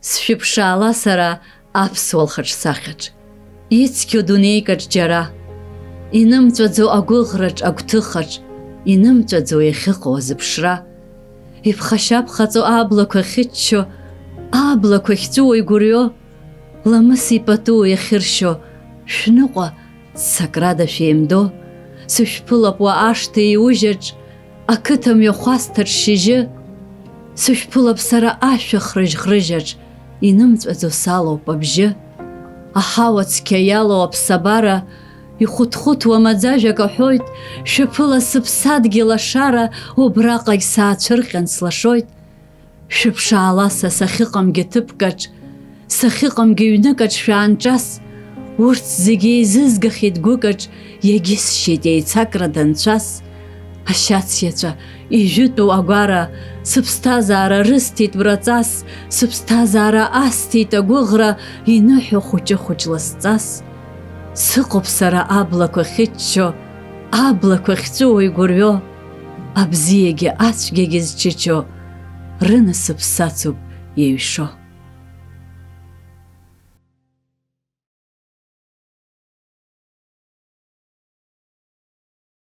Сшәыԥшаала сара аԥсуа лхаҿ сахьаҿ, ицқьо дунеикаҿ џьара, инымҵәаӡо агәыӷраҿ, агәҭыхаҿ, инымҵәаӡо иахьыҟоу азыԥшра. Иԥхашьаԥхаҵо аблақәа хьыччо, аблақәа хьҵәыуо игәырҩо, ламыс ипату иахьыршьо, шәныҟәа ццакрада шәеимдо, сышәԥылап уа ашҭа иужьаҿ, ақыҭа мҩахәасҭаҿ шьыжьы, сышәԥылап сара ашәа хрыжь-хрыжьаҿ, инымҵәаӡо салоуп абжьы. Аҳауа цқьа иалоу аԥсабара, ихәыҭхәыҭуа маӡажәак аҳәоит, шәаԥыла сыԥсадгьыл ашара, убраҟагь саацәырҟьан слашоит. Шәыԥшаала са сахьыҟамгьы ҭыԥкаҿ, сахьыҟамгьы ҩныкаҿ шәаанҿас, урҭ зегьы еизызгахьеит гәыкаҿ, иагьысшьит еицакрада нцәас. Ашьац иаҵәа ижәытәу агәара, сыԥсҭазаара рысҭеит браҵас, сыԥсҭазаара асҭеит агәыӷра, иныҳәо хәыҷы-хәыҷ ласҵас. Сыҟоуп сара аблақәа хьыччо, аблақәа хьҵәыуо игәырҩо, абзиагьы ацәгьагьы зчычо, рынасыԥ сацуп иаҩшо.